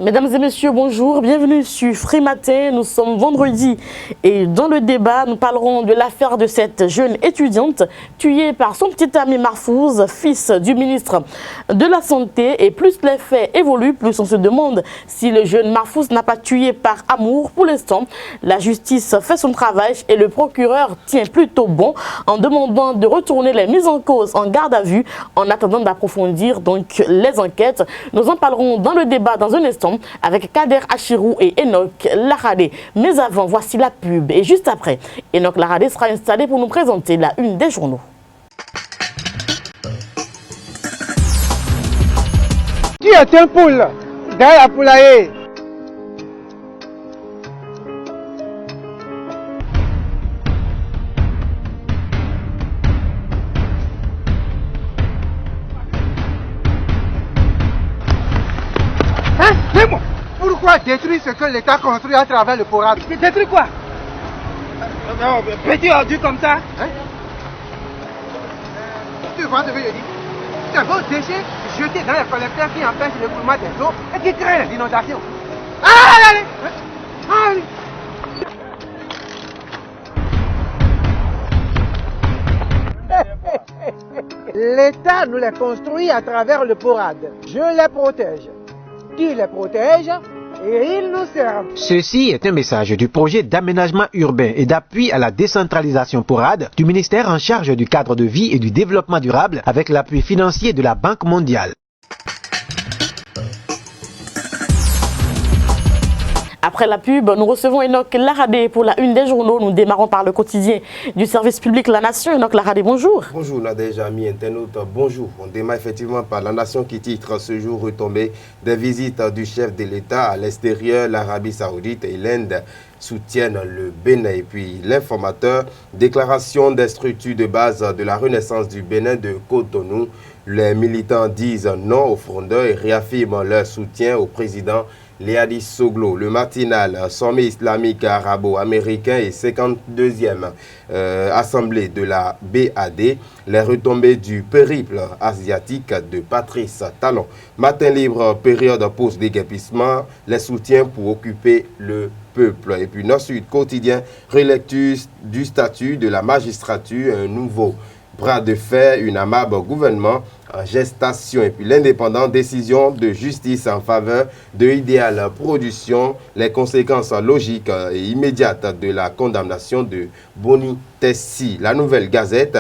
Mesdames et messieurs, bonjour, bienvenue sur Free Matin. Nous sommes vendredi et dans le débat, nous parlerons de l'affaire de cette jeune étudiante tuée par son petit ami Mahfouz, fils du ministre de la Santé. Et plus les faits évoluent, plus on se demande si le jeune Mahfouz n'a pas tué par amour. Pour l'instant, la justice fait son travail et le procureur tient plutôt bon en demandant de retourner les mises en cause en garde à vue en attendant d'approfondir donc les enquêtes. Nous en parlerons dans le débat dans un instant avec Kader Achirou et Enoch Laradé. Mais avant, voici la pub. Et juste après, Enoch Laradé sera installé pour nous présenter la une des journaux. Qui est un poule dans la poulailler? Dis-moi, pourquoi détruire ce que l'État construit à travers le forage? Détruire quoi? Petit ordu comme ça, hein? Tu vois ce que je dis? C'est vos déchets jetés dans les collecteurs qui empêchent l'écoulement des eaux et qui créent les inondations. Allez, allez, allez. L'État nous les construit à travers le porade. Je les protège. Qui les protège et ils nous servent. Ceci est un message du projet d'aménagement urbain et d'appui à la décentralisation PORAD du ministère en charge du cadre de vie et du développement durable avec l'appui financier de la Banque mondiale. Après la pub, nous recevons Enoch Laradé pour la une des journaux. Nous démarrons par le quotidien du service public La Nation. Enoch Laradé, bonjour. Bonjour Nadège, amis internautes, bonjour. On démarre effectivement par La Nation qui titre ce jour retombé des visites du chef de l'État à l'extérieur. L'Arabie Saoudite et l'Inde soutiennent le Bénin. Et puis l'informateur, déclaration des structures de base de la renaissance du Bénin de Cotonou. Les militants disent non aux frondeurs et réaffirment leur soutien au président Léadi Soglo. Le matinal, sommet islamique arabo-américain et 52e assemblée de la BAD, les retombées du périple asiatique de Patrice Talon. Matin libre, période pause déguerpissement, les soutiens pour occuper le peuple. Et puis Nord Sud quotidien, relecture du statut de la magistrature, un nouveau bras de fer, une amable gouvernement en gestation. Et puis l'indépendant, décision de justice en faveur de Idéal Production, les conséquences logiques et immédiates de la condamnation de Boni Tessi. La Nouvelle Gazette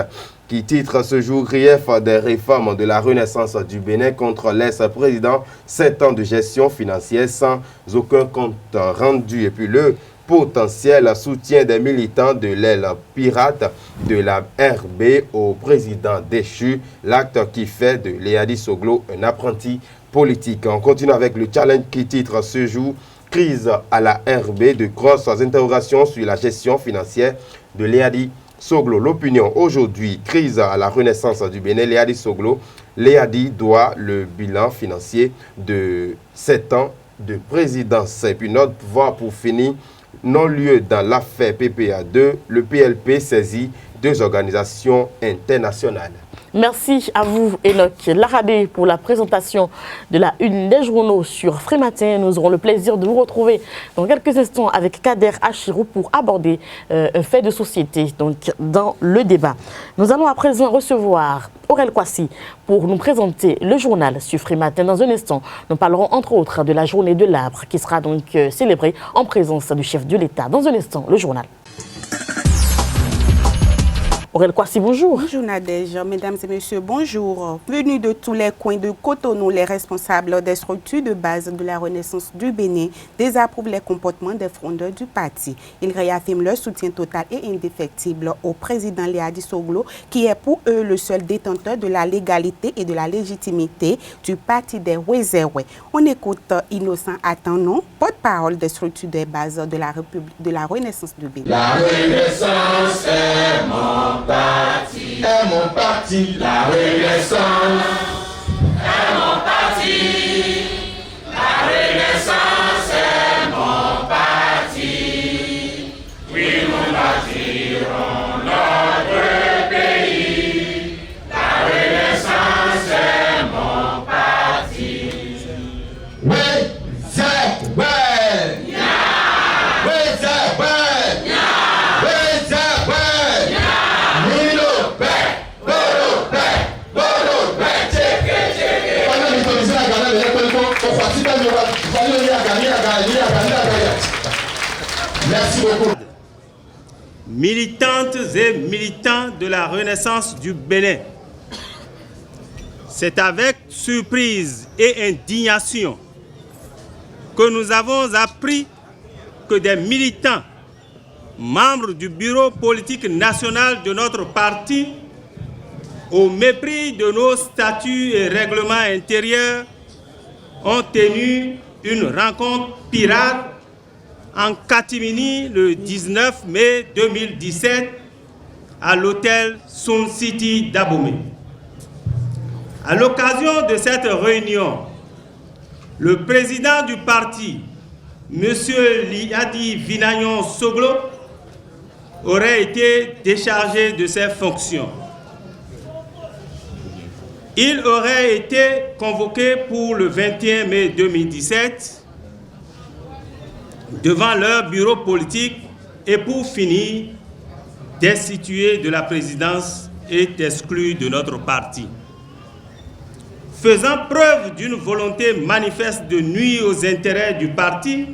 qui titre ce jour grief des réformes de la renaissance du Bénin contre l'ex-président, 7 ans de gestion financière sans aucun compte rendu. Et puis le potentiel soutien des militants de l'aile pirate de la RB au président déchu, l'acte qui fait de Léadi Soglo un apprenti politique. On continue avec le challenge qui titre ce jour crise à la RB, de grosses interrogations sur la gestion financière de Léadi Soglo. L'opinion aujourd'hui, crise à la renaissance du Bénin, Léadi Soglo. Léadi doit le bilan financier de 7 ans de présidence. Et puis notre voix pour finir, non-lieu dans l'affaire PPA2, le PLP saisit 2 organisations internationales. Merci à vous, Enoch Laradé, pour la présentation de la une des journaux sur Free Matin. Nous aurons le plaisir de vous retrouver dans quelques instants avec Kader Achirou pour aborder un fait de société donc, dans le débat. Nous allons à présent recevoir Aurel Kwasi pour nous présenter le journal sur Free Matin. Dans un instant, nous parlerons entre autres de la journée de l'arbre qui sera donc célébrée en présence du chef de l'État. Dans un instant, le journal. Aurel Kwasi, bonjour. Bonjour Nadège, mesdames et messieurs, bonjour. Venus de tous les coins de Cotonou, les responsables des structures de base de la Renaissance du Bénin désapprouvent les comportements des frondeurs du parti. Ils réaffirment leur soutien total et indéfectible au président Léadi Soglo, qui est pour eux le seul détenteur de la légalité et de la légitimité du parti des Wézéoué. On écoute Innocent Atanon, porte-parole des structures de base de la Renaissance du Bénin. La Renaissance est mon parti, la Renaissance est mon parti, la Renaissance est mon parti. Oui, nous bâtirons notre pays, la Renaissance est mon parti. Oui, c'est Merci beaucoup. Militantes et militants de la Renaissance du Bénin, c'est avec surprise et indignation que nous avons appris que des militants, membres du bureau politique national de notre parti, au mépris de nos statuts et règlements intérieurs, ont tenu une rencontre pirate en catimini le 19 mai 2017 à l'hôtel Sun City d'Abomey. À l'occasion de cette réunion, le président du parti, M. Liadi Vinagnon Soglo, aurait été déchargé de ses fonctions. Il aurait été convoqué pour le 21 mai 2017 devant leur bureau politique et pour finir, destitué de la présidence et exclu de notre parti. Faisant preuve d'une volonté manifeste de nuire aux intérêts du parti,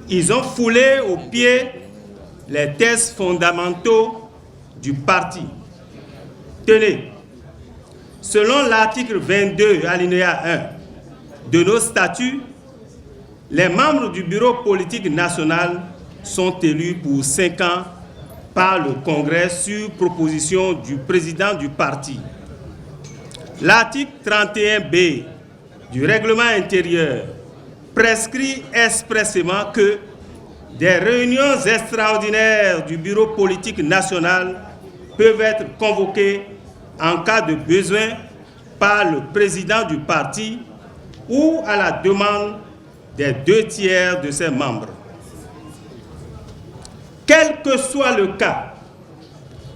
ils ont foulé aux pieds les textes fondamentaux du parti. Tenez, selon l'article 22, alinéa 1 de nos statuts, les membres du bureau politique national sont élus pour 5 ans par le Congrès sur proposition du président du parti. L'article 31B du règlement intérieur prescrit expressément que des réunions extraordinaires du bureau politique national peuvent être convoquées en cas de besoin par le président du parti ou à la demande des 2/3 de ses membres. Quel que soit le cas,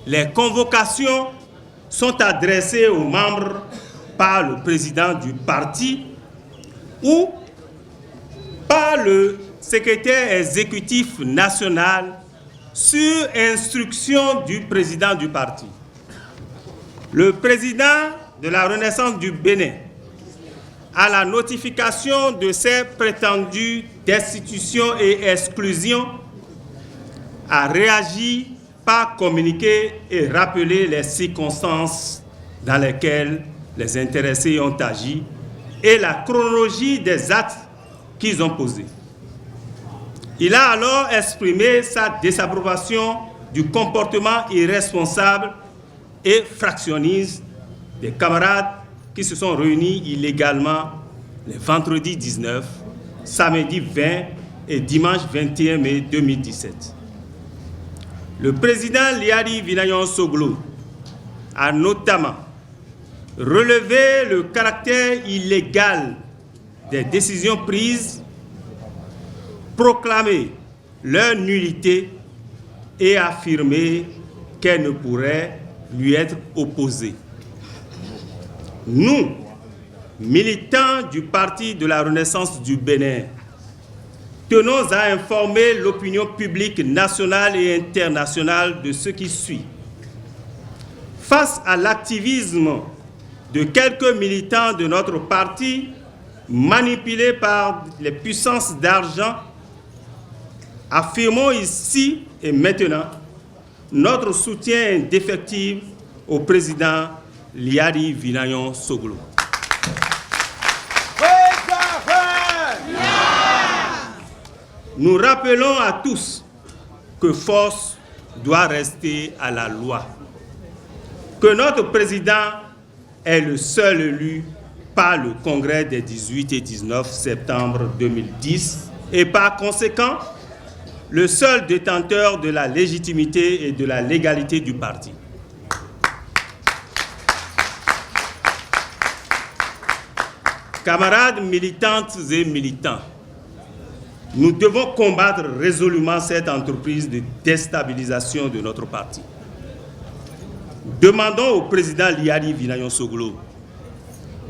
les convocations sont adressées aux membres par le président du parti ou par le secrétaire exécutif national sur instruction du président du parti. Le président de la Renaissance du Bénin, à la notification de ces prétendues destitutions et exclusions, a réagi par communiqué et rappelé les circonstances dans lesquelles les intéressés ont agi et la chronologie des actes qu'ils ont posés. Il a alors exprimé sa désapprobation du comportement irresponsable et fractionniste des camarades qui se sont réunis illégalement les vendredis 19, samedi 20 et dimanche 21 mai 2017. Le président Liadi Vinagnon Soglo a notamment relevé le caractère illégal des décisions prises, proclamé leur nullité et affirmé qu'elles ne pourraient lui être opposées. Nous, militants du Parti de la Renaissance du Bénin, tenons à informer l'opinion publique nationale et internationale de ce qui suit. Face à l'activisme de quelques militants de notre parti, manipulés par les puissances d'argent, affirmons ici et maintenant notre soutien indéfectible au président Liadi Vinagnon Soglo. Nous rappelons à tous que force doit rester à la loi, que notre président est le seul élu par le Congrès des 18 et 19 septembre 2010 et par conséquent le seul détenteur de la légitimité et de la légalité du parti. Camarades militantes et militants, nous devons combattre résolument cette entreprise de déstabilisation de notre parti. Demandons au président Liadi Vinagnon Soglo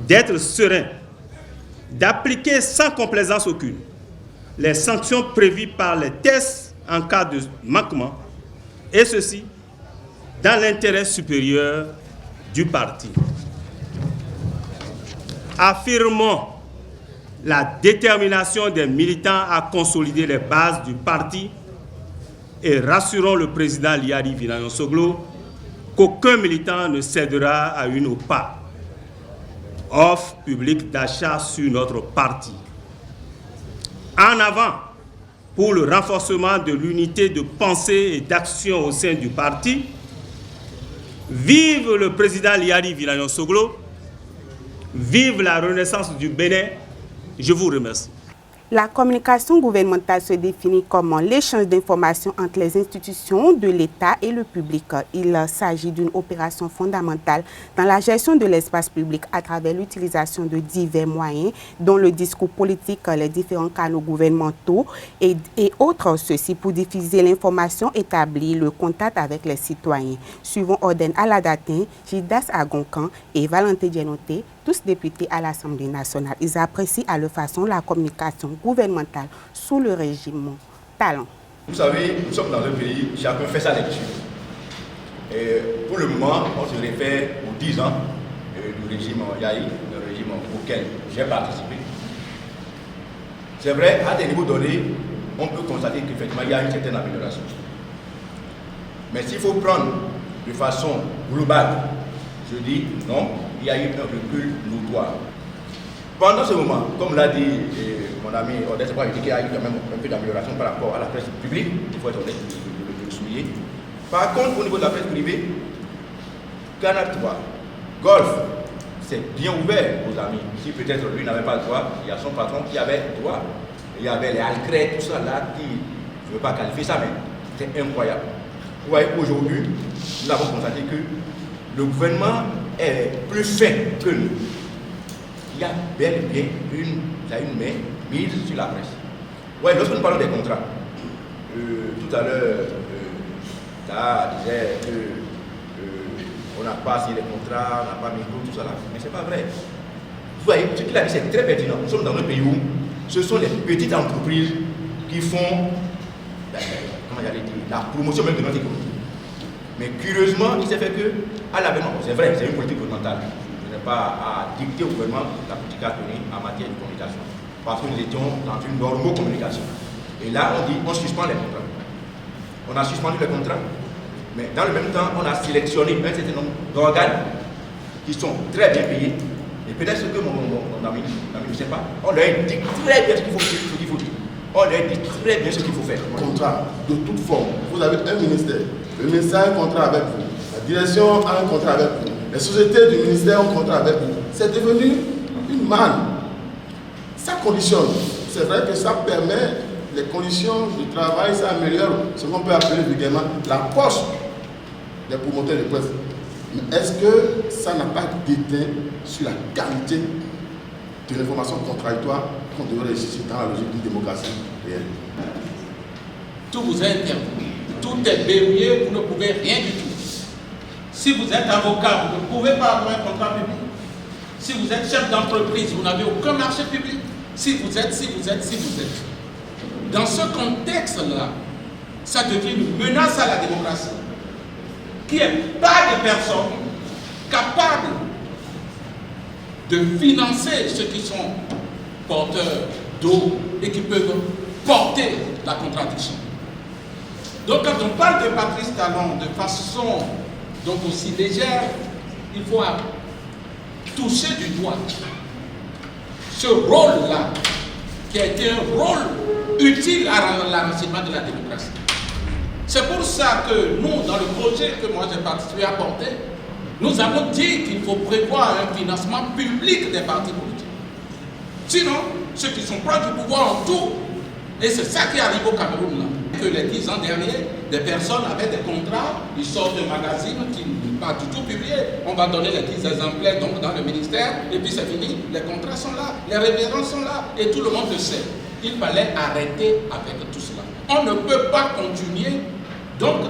d'être serein, d'appliquer sans complaisance aucune les sanctions prévues par les textes en cas de manquement, et ceci dans l'intérêt supérieur du parti. Affirmons la détermination des militants à consolider les bases du parti et rassurons le président Liari Villayon-Soglo qu'aucun militant ne cédera à une OPA, offre publique d'achat sur notre parti. En avant pour le renforcement de l'unité de pensée et d'action au sein du parti. Vive le président Liari Villayon-Soglo, vive la renaissance du Bénin. Je vous remercie. La communication gouvernementale se définit comme l'échange d'informations entre les institutions de l'État et le public. Il s'agit d'une opération fondamentale dans la gestion de l'espace public à travers l'utilisation de divers moyens, dont le discours politique, les différents canaux gouvernementaux et autres, ceci pour diffuser l'information établie, le contact avec les citoyens. Suivant Orden Aladatin, Gildas Agoncan et Valentin Dienoté, tous députés à l'Assemblée nationale. Ils apprécient à leur façon la communication gouvernementale sous le régime Talon. Vous savez, nous sommes dans un pays, chacun fait sa lecture. Et pour le moment, on se réfère aux 10 ans du régime Yahi, le régime auquel j'ai participé. C'est vrai, à des niveaux donnés, on peut constater qu'effectivement, il y a une certaine amélioration. Mais s'il faut prendre de façon globale, je dis non, il y a eu un recul notoire. Pendant ce moment, comme l'a dit mon ami Odette, il dit qu'il y a eu quand même un peu d'amélioration par rapport à la presse publique, il faut être honnête de le souligner. Par contre, au niveau de la presse privée, Canal 3, Golf, c'est bien ouvert aux amis. Si peut-être lui n'avait pas le droit, il y a son patron qui avait le droit. Il y avait les Alcrets, tout ça là, qui, je ne veux pas qualifier ça, mais c'est incroyable. Vous voyez, aujourd'hui, nous avons constaté que le gouvernement est plus fin que nous. Il y a bel et bien une main mise sur la presse. Ouais, lorsque nous parlons des contrats, tout à l'heure, ça disait qu'on n'a pas signé les contrats, on n'a pas mis tout ça là. Mais ce n'est pas vrai. Vous voyez, ce qu'il a dit, c'est très pertinent. Nous sommes dans un pays où ce sont les petites entreprises qui font la promotion même de notre économie. Mais curieusement, il s'est fait que, à l'avènement, c'est vrai, c'est une politique gouvernementale. Je n'ai pas à dicter au gouvernement la politique à tenir en matière de communication. Parce que nous étions dans une normocommunication. Et là, on dit, on suspend les contrats. On a suspendu les contrats, mais dans le même temps, on a sélectionné un certain nombre d'organes qui sont très bien payés. Et peut-être ce que mon ami ne sait pas, on leur dit très bien ce qu'il faut dire. On leur dit très bien ce qu'il faut faire. Contrat de toute forme. Vous avez un ministère. Le ministère a un contrat avec vous. La direction a un contrat avec vous. Les sociétés du ministère ont un contrat avec vous. C'est devenu une manne. Ça conditionne. C'est vrai que ça permet les conditions de travail, ça améliore ce qu'on peut appeler vulgairement la poche des promoteurs de presse. Mais est-ce que ça n'a pas déteint sur la qualité de l'information contradictoire qu'on devrait réussir dans la logique d'une démocratie réelle? Tout vous est interdit. Tout est verrouillé, vous ne pouvez rien du tout. Si vous êtes avocat, vous ne pouvez pas avoir un contrat public. Si vous êtes chef d'entreprise, vous n'avez aucun marché public. Si vous êtes. Dans ce contexte-là, ça devient une menace à la démocratie, qui est pas des personnes capables de financer ceux qui sont porteurs d'eau et qui peuvent porter la contradiction. Donc quand on parle de Patrice Talon de façon donc aussi légère, il faut toucher du doigt ce rôle-là, qui a été un rôle utile à l'enracinement de la démocratie. C'est pour ça que nous, dans le projet que moi j'ai participé à porter, nous avons dit qu'il faut prévoir un financement public des partis politiques. Sinon, ceux qui sont proches du pouvoir en tout, et c'est ça qui arrive au Cameroun là. Que les 10 ans derniers, des personnes avaient des contrats, ils sortent de magazines qui ne sont pas du tout publiés. On va donner les 10 exemplaires donc, dans le ministère, et puis c'est fini. Les contrats sont là, les révérences sont là, et tout le monde le sait. Il fallait arrêter avec tout cela. On ne peut pas continuer donc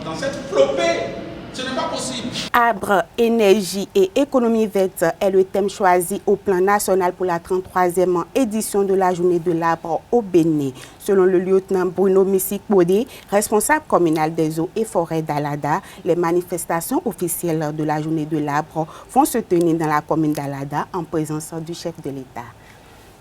dans cette flopée. Ce n'est pas possible. Arbre, énergie et économie verte est le thème choisi au plan national pour la 33e édition de la journée de l'arbre au Bénin. Selon le lieutenant Bruno Missik-Bodé, responsable communal des eaux et forêts d'Alada, les manifestations officielles de la journée de l'arbre vont se tenir dans la commune d'Alada en présence du chef de l'État.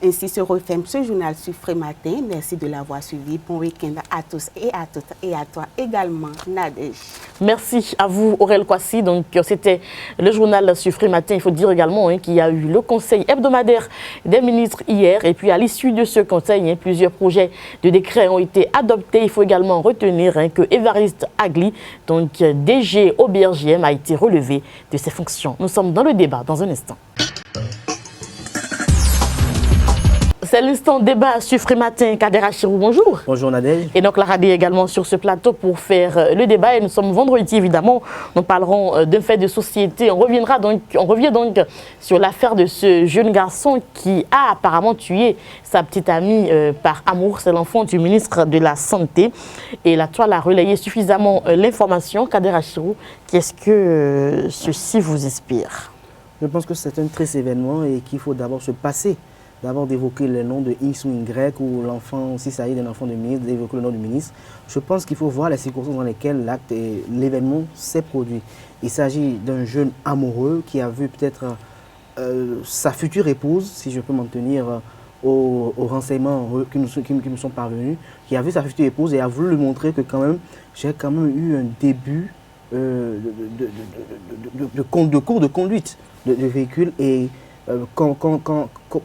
Ainsi se referme ce journal sur Frématin. Merci de l'avoir suivi. Bon week-end à tous et à toutes et à toi également, Nadège. Merci à vous, Aurel Kwasi. Donc, c'était le journal sur Frématin. Il faut dire également qu'il y a eu le conseil hebdomadaire des ministres hier. Et puis, à l'issue de ce conseil, plusieurs projets de décret ont été adoptés. Il faut également retenir que Évariste Agli, donc DG au BRGM, a été relevé de ses fonctions. Nous sommes dans le débat dans un instant. C'est l'instant débat sur Frématin. Kader Achirou, bonjour. Bonjour Nadège. Et donc la radio est également sur ce plateau pour faire le débat. Et nous sommes vendredi, évidemment. Nous parlerons d'un fait de société. On revient donc sur l'affaire de ce jeune garçon qui a apparemment tué sa petite amie par amour. C'est l'enfant du ministre de la Santé. Et la toile a relayé suffisamment l'information. Kader Achirou, qu'est-ce que ceci vous inspire? Je pense que c'est un triste événement et qu'il faut d'abord se passer. D'abord d'évoquer le nom de X ou Y ou l'enfant, si ça y est, d'un enfant de ministre, d'évoquer le nom du ministre. Je pense qu'il faut voir les circonstances dans lesquelles l'acte et l'événement s'est produit. Il s'agit d'un jeune amoureux qui a vu peut-être sa future épouse, si je peux m'en tenir aux renseignements qui nous sont parvenus, qui a vu sa future épouse et a voulu lui montrer que quand même, j'ai quand même eu un début de cours de conduite de véhicule et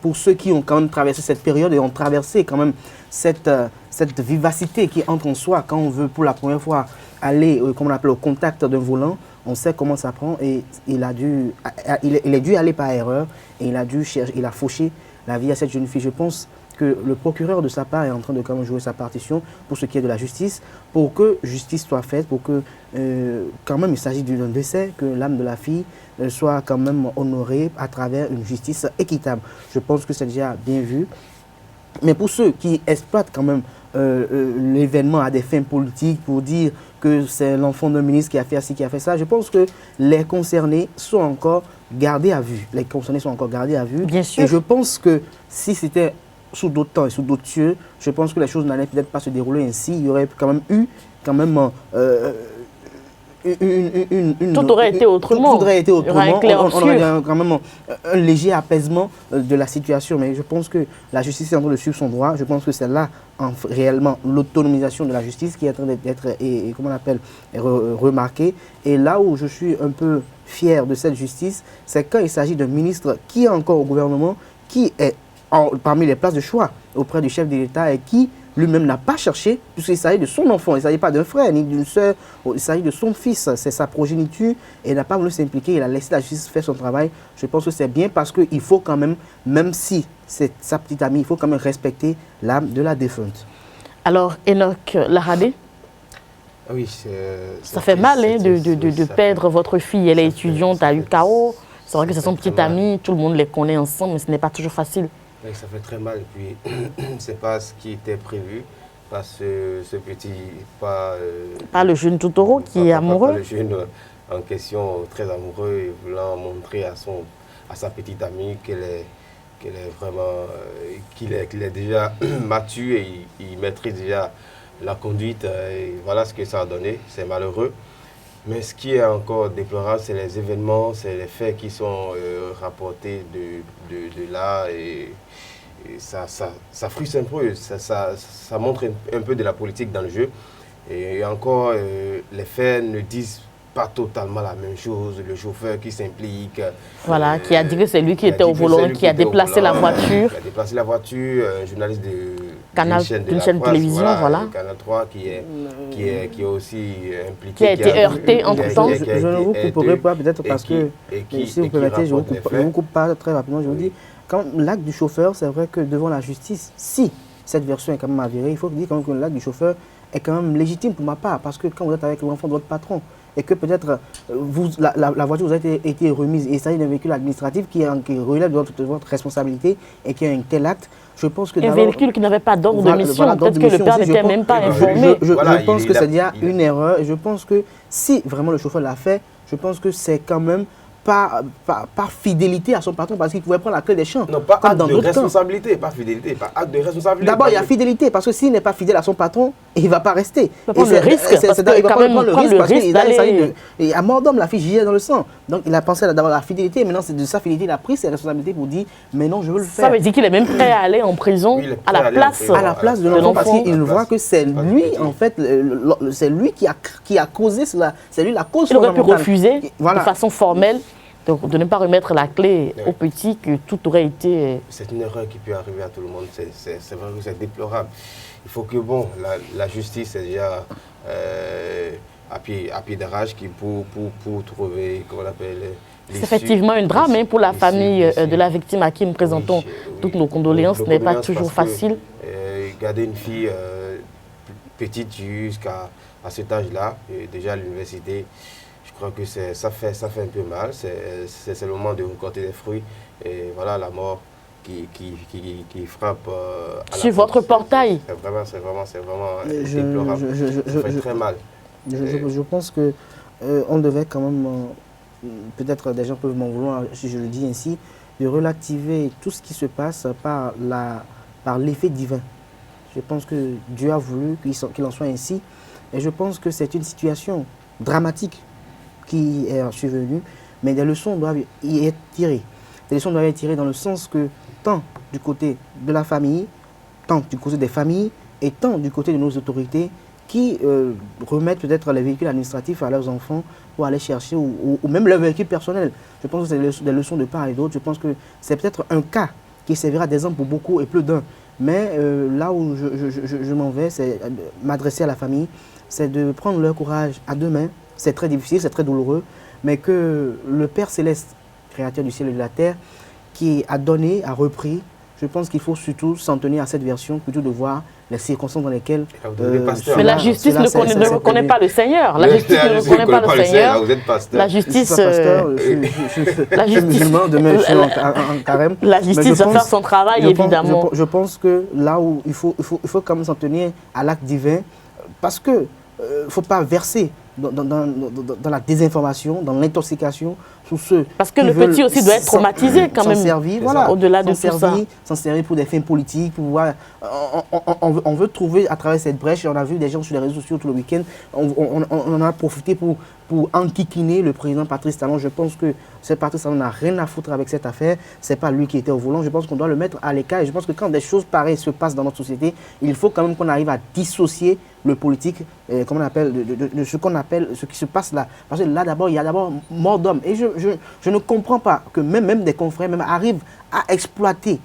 pour ceux qui ont quand même traversé cette période et ont traversé quand même cette vivacité qui entre en soi quand on veut pour la première fois aller, comme on appelle, au contact d'un volant, on sait comment ça prend et il est dû aller par erreur et il a fauché la vie à cette jeune fille. Je pense que le procureur de sa part est en train de quand même jouer sa partition pour ce qui est de la justice, pour que justice soit faite, pour que quand même il s'agit d'un décès, que l'âme de la fille soit quand même honorée à travers une justice équitable. Je pense que c'est déjà bien vu. Mais pour ceux qui exploitent quand même l'événement à des fins politiques pour dire que c'est l'enfant d'un ministre qui a fait ci, qui a fait ça, je pense que les concernés sont encore gardés à vue. Les concernés sont encore gardés à vue. Bien sûr. Et je pense que si c'était sous d'autres temps et sous d'autres cieux, je pense que les choses n'allaient peut-être pas se dérouler ainsi. Il y aurait quand même eu tout aurait été autrement. Tout aurait été autrement. On aurait quand même un léger apaisement de la situation. Mais je pense que la justice est en train de suivre son droit. Je pense que c'est là réellement l'autonomisation de la justice qui est en train d'être comment on appelle, remarquée. Et là où je suis un peu fier de cette justice, c'est quand il s'agit d'un ministre qui est encore au gouvernement, qui est parmi les places de choix auprès du chef de l'État et qui lui-même n'a pas cherché, puisqu'il s'agit de son enfant, il ne s'agit pas d'un frère ni d'une sœur, il s'agit de son fils, c'est sa progéniture, et il n'a pas voulu s'impliquer, il a laissé la justice faire son travail. Je pense que c'est bien parce qu'il faut quand même si c'est sa petite amie, il faut quand même respecter l'âme de la défunte. Alors, Enoch Laradé, oui, ça fait mal de perdre votre fille, elle est étudiante à UCAO, c'est vrai que c'est son petit ami, tout le monde les connaît ensemble, mais ce n'est pas toujours facile. Oui, ça fait très mal, et puis c'est pas ce qui était prévu, parce que ce petit, pas le jeune Toutoro qui est amoureux. Pas le jeune en question, très amoureux, et voulant montrer à sa petite amie qu'elle est vraiment, qu'il est déjà mature et il maîtrise déjà la conduite, et voilà ce que ça a donné, c'est malheureux. Mais ce qui est encore déplorable, c'est les événements, c'est les faits qui sont rapportés de là, et ça frustre un peu, ça montre un peu de la politique dans le jeu. Et encore, les faits ne disent pas totalement la même chose. Le chauffeur qui s'implique. Voilà, qui a dit que c'est lui qui était au volant, qui a déplacé la voiture. Qui a déplacé la voiture, un journaliste d'une chaîne de télévision, voilà. Canal 3 qui est aussi impliqué. Qui a été heurté entre temps. Je ne vous couperai pas, peut-être parce que, si vous permettez, je ne vous coupe pas très rapidement. Je vous dis, quand l'acte du chauffeur, c'est vrai que devant la justice, si cette version est quand même avérée, il faut dire quand même que l'acte du chauffeur est quand même légitime pour ma part, parce que quand vous êtes avec l'enfant de votre patron, et que peut-être la voiture vous a été remise, et il s'agit d'un véhicule administratif qui relève de votre responsabilité et qui a un tel acte, je pense que... Un véhicule qui n'avait pas d'ordre de mission, peut-être que le père n'était même pas informé. Je pense que c'est déjà une erreur, et je pense que si vraiment le chauffeur l'a fait, je pense que c'est quand même par fidélité à son patron parce qu'il pouvait prendre la clé des champs. Non, pas acte dans de d'autres responsabilité, pas fidélité, pas acte de responsabilité. D'abord, il y a fidélité parce que s'il n'est pas fidèle à son patron, il ne va pas rester. Il va prendre le risque. Il va prendre le risque parce qu'il d'aller... Et à mort d'homme, la fille giait dans le sang. Donc il a pensé d'abord à la fidélité. Maintenant, c'est de sa fidélité, il a pris ses responsabilités pour dire mais non, je veux le faire. Ça veut dire qu'il est même prêt à aller en prison à la place de l'enfant parce qu'il voit que c'est lui, en fait, c'est lui qui a causé cela. C'est lui la cause fondamentale. Il aurait pu refuser de façon formelle. Donc, de ne pas remettre la clé au petit, que tout aurait été... C'est une erreur qui peut arriver à tout le monde, c'est vrai que c'est déplorable. Il faut que, bon, la justice est déjà à pied d'arrache pour trouver, comment on appelle... C'est effectivement un drame pour la famille de la victime à qui nous présentons toutes nos condoléances. Ce n'est pas toujours facile. Garder une fille petite jusqu'à cet âge-là, déjà à l'université, je crois que ça fait un peu mal, c'est le moment de récolter des fruits et voilà la mort qui frappe à sur votre portail. C'est vraiment déplorable, ça fait très mal. Je pense que on devait quand même, peut-être des gens peuvent m'en vouloir si je le dis ainsi, de relativiser tout ce qui se passe par l'effet divin. Je pense que Dieu a voulu qu'il en soit ainsi et je pense que c'est une situation dramatique qui est survenu, mais des leçons doivent y être tirées. Des leçons doivent être tirées dans le sens que tant du côté de la famille, tant du côté des familles et tant du côté de nos autorités qui remettent peut-être les véhicules administratifs à leurs enfants pour aller chercher ou même leurs véhicules personnels. Je pense que c'est des leçons de part et d'autre. Je pense que c'est peut-être un cas qui servira d'exemple pour beaucoup et plus d'un. Mais là où je m'en vais, c'est m'adresser à la famille, c'est de prendre leur courage à deux mains. C'est très difficile, c'est très douloureux, mais que le Père Céleste, créateur du ciel et de la terre, qui a donné, a repris, je pense qu'il faut surtout s'en tenir à cette version, plutôt de voir les circonstances dans lesquelles... mais la justice ne reconnaît pas le Seigneur. La justice ne reconnaît pas le Seigneur. Vous êtes pasteur. La justice... La justice demain, je suis en carême. La justice va faire son travail, évidemment. Je pense que là où il faut quand même s'en tenir à l'acte divin, parce que ne faut pas verser dans la désinformation, dans l'intoxication, sous ceux parce que le petit aussi doit être traumatisé quand même, servir, voilà, au-delà de tout ça. S'en servir pour des fins politiques, pour voir, on veut trouver à travers cette brèche, on a vu des gens sur les réseaux sociaux tout le week-end, on en a profité pour enquiquiner le président Patrice Talon. Je pense que ce Patrice Talon n'a rien à foutre avec cette affaire, c'est pas lui qui était au volant, je pense qu'on doit le mettre à l'écart et je pense que quand des choses pareilles se passent dans notre société, il faut quand même qu'on arrive à dissocier le politique, comment on appelle, de ce qu'on appelle, ce qui se passe là. Parce que là d'abord, il y a d'abord mort d'homme. Et je ne comprends pas que même des confrères même arrivent à exploiter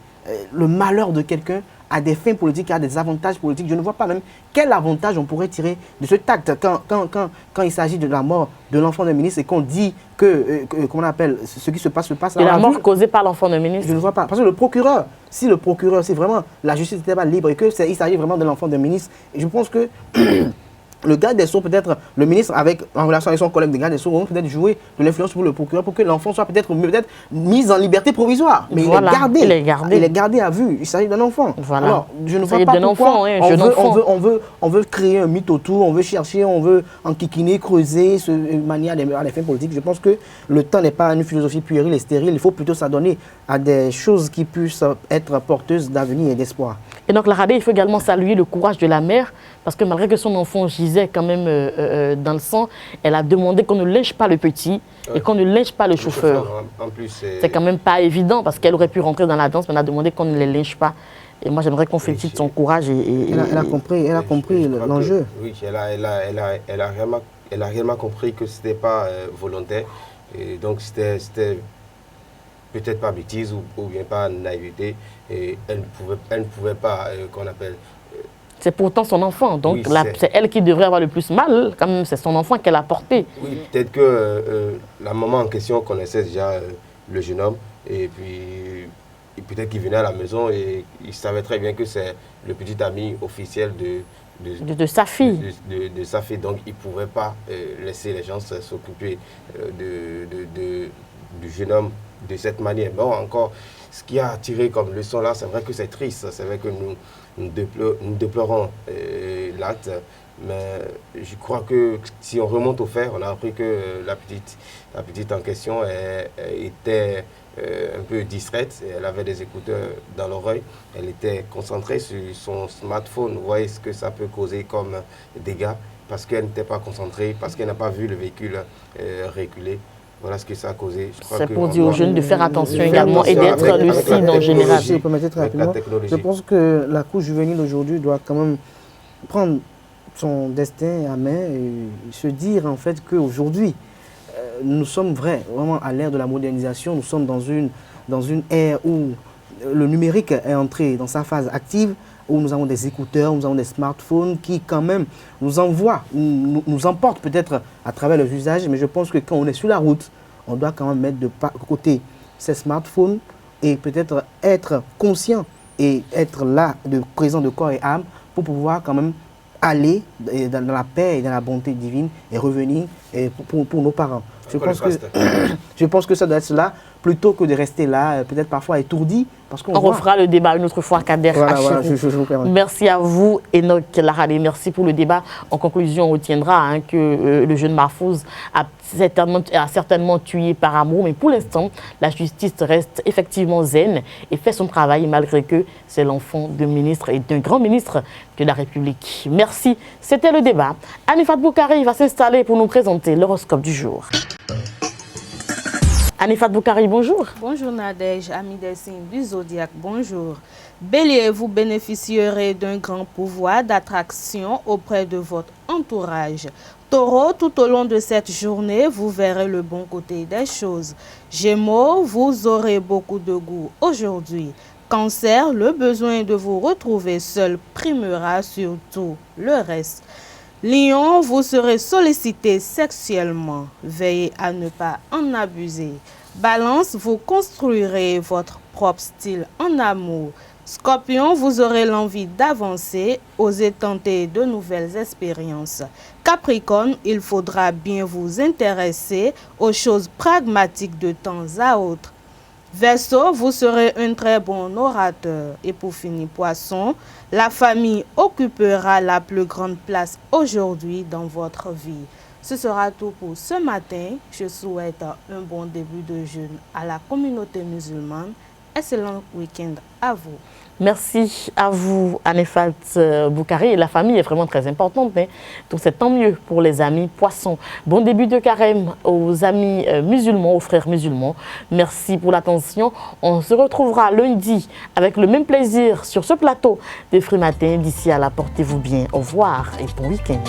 le malheur de quelqu'un à des fins politiques, à des avantages politiques. Je ne vois pas même quel avantage on pourrait tirer de ce tact quand il s'agit de la mort de l'enfant d'un ministre et qu'on dit que, comment on appelle, ce qui se passe et la mort causée par l'enfant d'un ministre. Je ne vois pas. Parce que le procureur, si vraiment la justice n'était pas libre et qu'il s'agit vraiment de l'enfant d'un ministre, je pense que le garde des Sceaux, peut-être le ministre, en relation avec son collègue de garde des Sceaux, vont peut-être jouer de l'influence pour le procureur pour que l'enfant soit peut-être mis en liberté provisoire. Mais voilà, il est gardé à vue. Il s'agit d'un enfant. Voilà. Alors, je ne vois pas pourquoi on veut créer un mythe autour, on veut chercher, on veut enquiquiner, creuser, manier à des fins politiques. Je pense que le temps n'est pas une philosophie puérile et stérile. Il faut plutôt s'adonner à des choses qui puissent être porteuses d'avenir et d'espoir. Et donc, la Radé, il faut également saluer le courage de la mère, parce que malgré que son enfant gisait quand même dans le sang, elle a demandé qu'on ne lynche pas le petit et qu'on ne lynche pas le chauffeur. En plus, c'est quand même pas évident, parce qu'elle aurait pu rentrer dans la danse, mais elle a demandé qu'on ne les lynche pas. Et moi, j'aimerais qu'on félicite son courage. Elle a compris l'enjeu. Oui, elle a réellement compris que ce n'était pas volontaire. Et donc, c'était peut-être pas bêtise ou bien pas naïveté. Et elle ne pouvait pas, qu'on appelle... C'est pourtant son enfant, donc oui, c'est elle qui devrait avoir le plus mal, quand même, c'est son enfant qu'elle a porté. Oui, peut-être que la maman en question connaissait déjà le jeune homme, et puis peut-être qu'il venait à la maison et il savait très bien que c'est le petit ami officiel de sa fille. De sa fille, donc il ne pouvait pas laisser les gens s'occuper du jeune homme de cette manière. Bon, encore, ce qui a tiré comme leçon là, c'est vrai que c'est triste, c'est vrai que nous déplorons l'acte, Mais je crois que si on remonte au fait, on a appris que la petite en question était un peu distraite. Elle avait des écouteurs dans l'oreille. Elle était concentrée sur son smartphone. Vous voyez ce que ça peut causer comme dégâts parce qu'elle n'était pas concentrée, parce qu'elle n'a pas vu le véhicule reculer. Voilà ce que ça a causé. C'est pour dire aux jeunes de faire attention également et d'être lucides en général. Si vous permettez très rapidement, je pense que la couche juvénile aujourd'hui doit quand même prendre son destin à main et se dire en fait qu'aujourd'hui, nous sommes vraiment à l'ère de la modernisation. Nous sommes dans une ère où le numérique est entré dans sa phase active, où nous avons des écouteurs, nous avons des smartphones qui quand même nous envoient, nous emportent peut-être à travers les usages, mais je pense que quand on est sur la route, on doit quand même mettre de côté ces smartphones et peut-être être conscient et être là, présent de corps et âme pour pouvoir quand même aller dans la paix et dans la bonté divine et revenir pour nos parents. Je pense que ça doit être cela, plutôt que de rester là, peut-être parfois étourdi. On refera le débat une autre fois, Kader. Voilà, je vous permets. Merci à vous, Enoch Laralé. Merci pour le débat. En conclusion, on retiendra que le jeune Mahfouz a certainement tué par amour, mais pour l'instant, la justice reste effectivement zen et fait son travail, malgré que c'est l'enfant d'un ministre et d'un grand ministre de la République. Merci. C'était le débat. Anifat Boukari va s'installer pour nous présenter l'horoscope du jour. Anifat Boukari, bonjour. Bonjour Nadège, amis des signes du zodiaque, bonjour. Bélier, vous bénéficierez d'un grand pouvoir d'attraction auprès de votre entourage. Taureau, tout au long de cette journée, vous verrez le bon côté des choses. Gémeaux, vous aurez beaucoup de goût aujourd'hui. Cancer, le besoin de vous retrouver seul primera sur tout le reste. Lion, vous serez sollicité sexuellement. Veillez à ne pas en abuser. Balance, vous construirez votre propre style en amour. Scorpion, vous aurez l'envie d'avancer, osez tenter de nouvelles expériences. Capricorne, il faudra bien vous intéresser aux choses pragmatiques de temps à autre. Verseau, vous serez un très bon orateur. Et pour finir, Poisson, la famille occupera la plus grande place aujourd'hui dans votre vie. Ce sera tout pour ce matin. Je souhaite un bon début de jeûne à la communauté musulmane. Excellent week-end à vous. Merci à vous, Anifat Boukari. La famille est vraiment très importante, hein? Donc c'est tant mieux pour les amis poissons. Bon début de carême aux amis musulmans, aux frères musulmans. Merci pour l'attention. On se retrouvera lundi avec le même plaisir sur ce plateau des Frimatins. D'ici là, portez-vous bien. Au revoir et bon week-end.